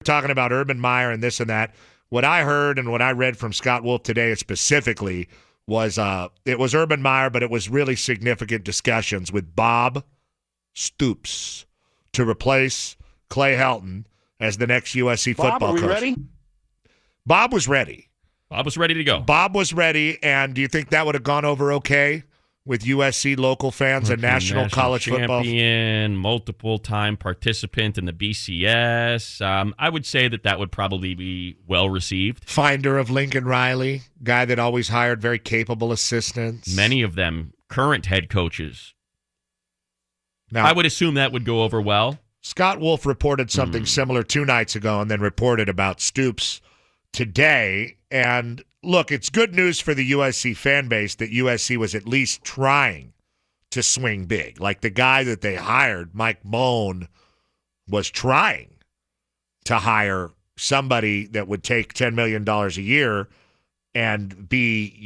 talking about Urban Meyer and this and that. What I heard and what I read from Scott Wolf today specifically was it was Urban Meyer, but it was really significant discussions with Bob Stoops to replace Clay Helton as the next USC football coach. Ready? Bob was ready. Bob was ready to go. Bob was ready, and do you think that would have gone over okay with USC local fans and national college football? Champion, multiple-time participant in the BCS. I would say that would probably be well-received. Finder of Lincoln Riley, guy that always hired very capable assistants. Many of them current head coaches. Now, I would assume that would go over well. Scott Wolf reported something similar 2 nights ago and then reported about Stoops today. And look, it's good news for the USC fan base that USC was at least trying to swing big. Like the guy that they hired, Mike Bohn, was trying to hire somebody that would take $10 million a year and be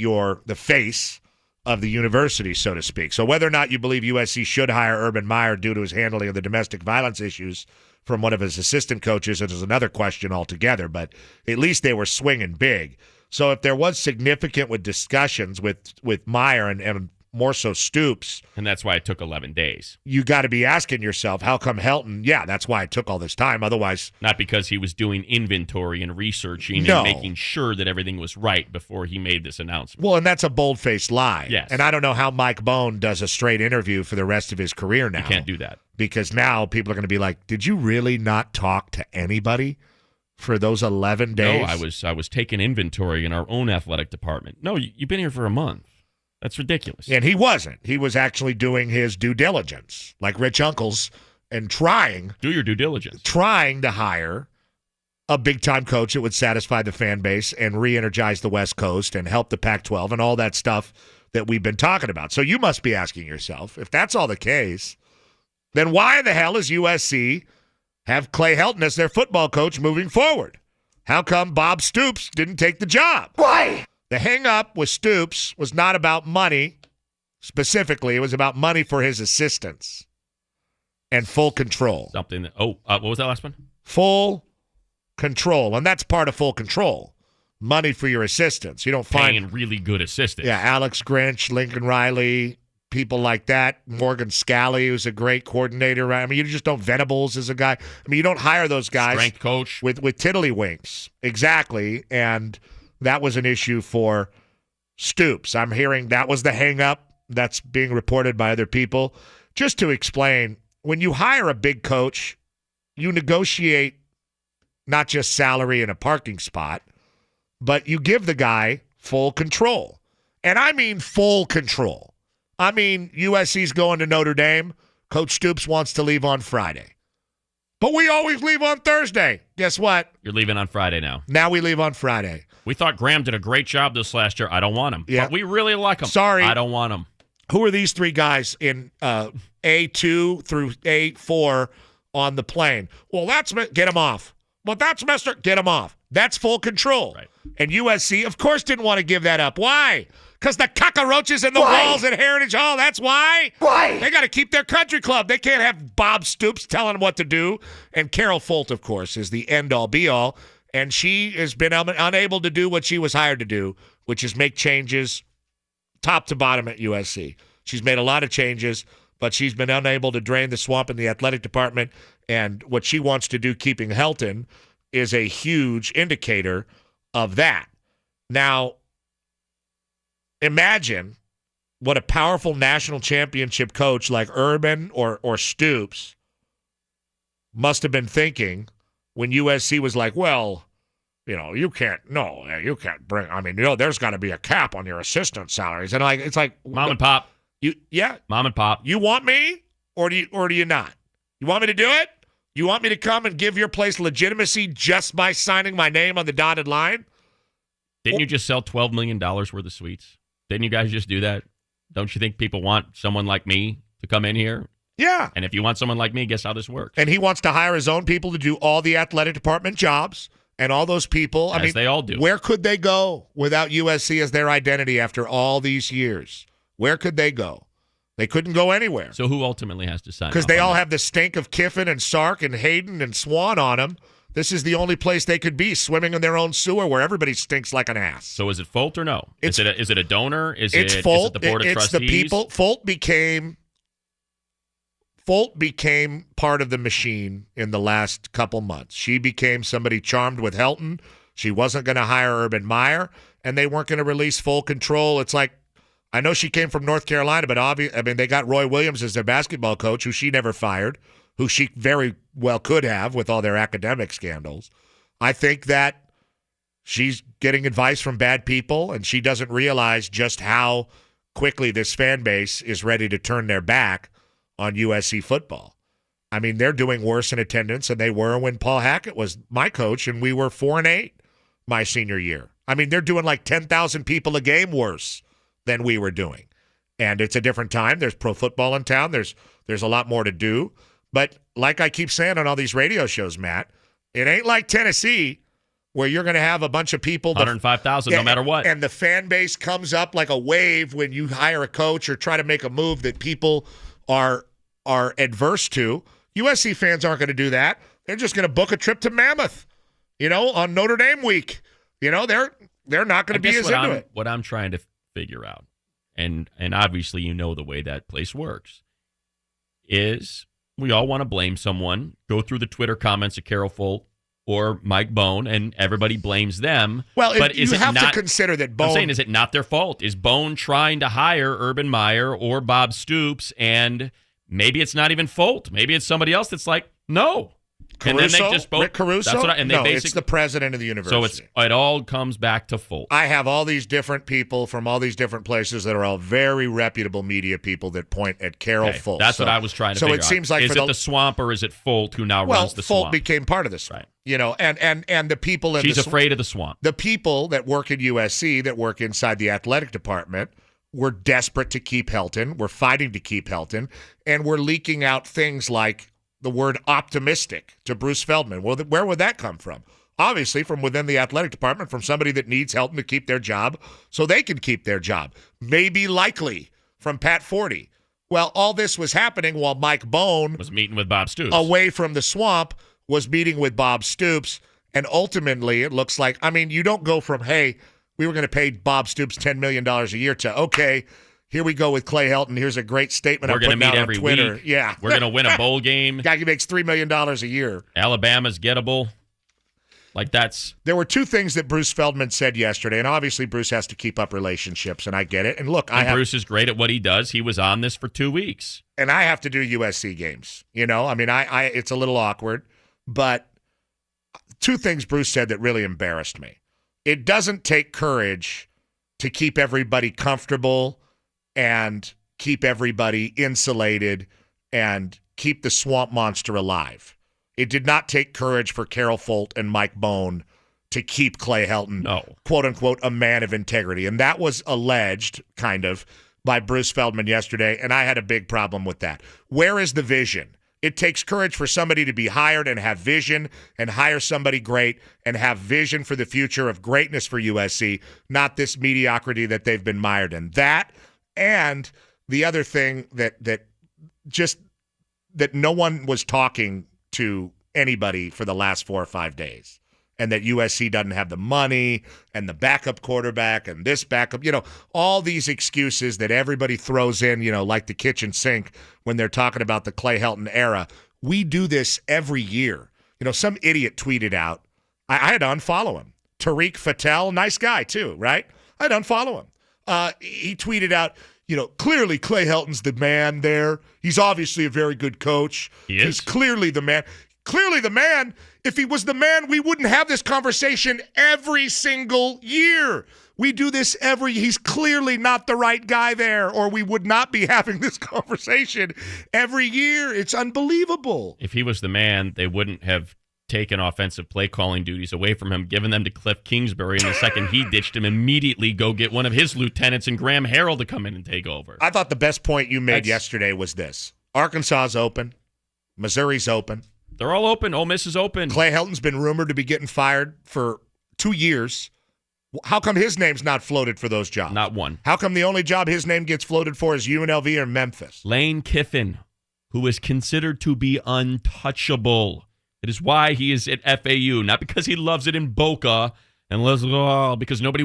the face of the university, so to speak. So whether or not you believe USC should hire Urban Meyer due to his handling of the domestic violence issues from one of his assistant coaches is another question altogether, but at least they were swinging big. So if there was significant with discussions with Meyer and more so Stoops. And that's why it took 11 days. You got to be asking yourself, how come Helton? Yeah, that's why it took all this time. Otherwise. Not because he was doing inventory and researching and making sure that everything was right before he made this announcement. Well, and that's a bold-faced lie. Yes. And I don't know how Mike Bohn does a straight interview for the rest of his career now. You can't do that. Because now people are going to be like, did you really not talk to anybody for those 11 days? No, I was taking inventory in our own athletic department. No, you've been here for a month. That's ridiculous. And he wasn't. He was actually doing his due diligence, like Rich Uncles, and trying. Do your due diligence. Trying to hire a big-time coach that would satisfy the fan base and re-energize the West Coast and help the Pac-12 and all that stuff that we've been talking about. So you must be asking yourself, if that's all the case, then why the hell is USC have Clay Helton as their football coach moving forward? How come Bob Stoops didn't take the job? Why? The hang-up with Stoops was not about money specifically. It was about money for his assistants and full control. What was that last one? Full control. And that's part of full control. Money for your assistants. You don't find paying really good assistants. Yeah, Alex Grinch, Lincoln Riley, people like that. Morgan Scally, who's a great coordinator. I mean, you just don't. Venables is a guy. I mean, you don't hire those guys. Strength coach. With tiddlywinks. Exactly. And that was an issue for Stoops. I'm hearing that was the hang-up that's being reported by other people. Just to explain, when you hire a big coach, you negotiate not just salary and a parking spot, but you give the guy full control. And I mean full control. I mean, USC's going to Notre Dame. Coach Stoops wants to leave on Friday. But we always leave on Thursday. Guess what? You're leaving on Friday now. Now we leave on Friday. We thought Graham did a great job this last year. I don't want him. Yeah. But we really like him. Sorry. I don't want him. Who are these three guys in A2 through A4 on the plane? Well, get them off. Well, that's get them off. That's full control. Right. And USC, of course, didn't want to give that up. Why? Because the cockroaches in the walls at Heritage Hall. That's why. Why? They got to keep their country club. They can't have Bob Stoops telling them what to do. And Carol Folt, of course, is the end-all, be-all. And she has been unable to do what she was hired to do, which is make changes top to bottom at USC. She's made a lot of changes, but she's been unable to drain the swamp in the athletic department. And what she wants to do, keeping Helton, is a huge indicator of that. Now, imagine what a powerful national championship coach like Urban or Stoops must have been thinking when USC was like, well, you can't bring, there's got to be a cap on your assistant salaries. And it's like Mom and pop. Mom and pop. You want me or do you not? You want me to do it? You want me to come and give your place legitimacy just by signing my name on the dotted line? Didn't you just sell $12 million worth of suites? Didn't you guys just do that? Don't you think people want someone like me to come in here? Yeah. And if you want someone like me, guess how this works? And he wants to hire his own people to do all the athletic department jobs and all those people. They all do. Where could they go without USC as their identity after all these years? Where could they go? They couldn't go anywhere. So who ultimately has to sign? Because they all have the stink of Kiffin and Sark and Hayden and Swan on them. This is the only place they could be, swimming in their own sewer where everybody stinks like an ass. So is it Folt or no? Is it a donor? Is it Folt. the board of trustees? It's the people. Folt became part of the machine in the last couple months. She became somebody charmed with Helton. She wasn't going to hire Urban Meyer, and they weren't going to release full control. It's like, I know she came from North Carolina, but they got Roy Williams as their basketball coach, who she never fired, who she very well could have with all their academic scandals. I think that she's getting advice from bad people, and she doesn't realize just how quickly this fan base is ready to turn their back on USC football. I mean, they're doing worse in attendance than they were when Paul Hackett was my coach, and we were 4-8 my senior year. I mean, they're doing like 10,000 people a game worse than we were doing. And it's a different time. There's pro football in town. There's a lot more to do. But like I keep saying on all these radio shows, Matt, it ain't like Tennessee where you're going to have a bunch of people. 105,000 no matter what. And the fan base comes up like a wave when you hire a coach or try to make a move that people are adverse to. USC fans aren't going to do that. They're just going to book a trip to Mammoth, on Notre Dame week. They're not going to be as into it. What I'm trying to figure out, and obviously the way that place works, is we all want to blame someone, go through the Twitter comments of Carol Folt or Mike Bohn, and everybody blames them. Well, but you have to consider that Bohn... I'm saying, is it not their fault? Is Bohn trying to hire Urban Meyer or Bob Stoops, and maybe it's not even Folt? Maybe it's somebody else that's like, no. Caruso? And then they just both, Rick Caruso? No, it's the president of the university. So it all comes back to Folt. I have all these different people from all these different places that are all very reputable media people that point at Carol Folt. That's what I was trying to figure out. So it seems like is it the Swamp or is it Folt who now runs the Folt Swamp? became part of the Swamp. Right. And the people in She's afraid of the Swamp. The people that work at USC, that work inside the athletic department, were desperate to keep Helton. We're fighting to keep Helton, and we're leaking out things like the word optimistic to Bruce Feldman. Well, where would that come from? Obviously from within the athletic department, from somebody that needs Helton to keep their job so they can keep their job. Maybe likely from Pat Forty. Well, all this was happening while Mike Bohn was meeting with Bob Stoops. Away from the Swamp, was meeting with Bob Stoops. And ultimately, it looks like, you don't go from, hey, we were going to pay Bob Stoops $10 million a year to, okay, here we go with Clay Helton. Here's a great statement we're I'm putting out on Twitter. Week. Yeah. We're going to win a bowl game. Guy who makes $3 million a year. Alabama's gettable. There were two things that Bruce Feldman said yesterday, and obviously Bruce has to keep up relationships, and I get it. And look, Bruce is great at what he does. He was on this for 2 weeks. And I have to do USC games. It's a little awkward, but two things Bruce said that really embarrassed me. It doesn't take courage to keep everybody comfortable and keep everybody insulated and keep the swamp monster alive. It did not take courage for Carol Folt and Mike Bohn to keep Clay Helton, quote unquote, a man of integrity. And that was alleged, kind of, by Bruce Feldman yesterday, and I had a big problem with that. Where is the vision? It takes courage for somebody to be hired and have vision and hire somebody great and have vision for the future of greatness for USC, not this mediocrity that they've been mired in. That and the other thing that no one was talking to anybody for the last 4 or 5 days, and that USC doesn't have the money and the backup quarterback and this backup, all these excuses that everybody throws in, like the kitchen sink when they're talking about the Clay Helton era. We do this every year. Some idiot tweeted out, I had to unfollow him. Tariq Fattel, nice guy too, right? I had to unfollow him. He tweeted out, clearly Clay Helton's the man there. He's obviously a very good coach. He's clearly the man. Clearly the man. If he was the man, we wouldn't have this conversation every single year. We do this he's clearly not the right guy there, or we would not be having this conversation every year. It's unbelievable. If he was the man, they wouldn't have taken offensive play calling duties away from him, given them to Cliff Kingsbury, and the second he ditched him, immediately go get one of his lieutenants and Graham Harrell to come in and take over. I thought the best point you made yesterday was this. Arkansas's open. Missouri's open. They're all open. Ole Miss is open. Clay Helton's been rumored to be getting fired for 2 years. How come his name's not floated for those jobs? Not one. How come the only job his name gets floated for is UNLV or Memphis? Lane Kiffin, who is considered to be untouchable, It is why he is at FAU, not because he loves it in Boca and because nobody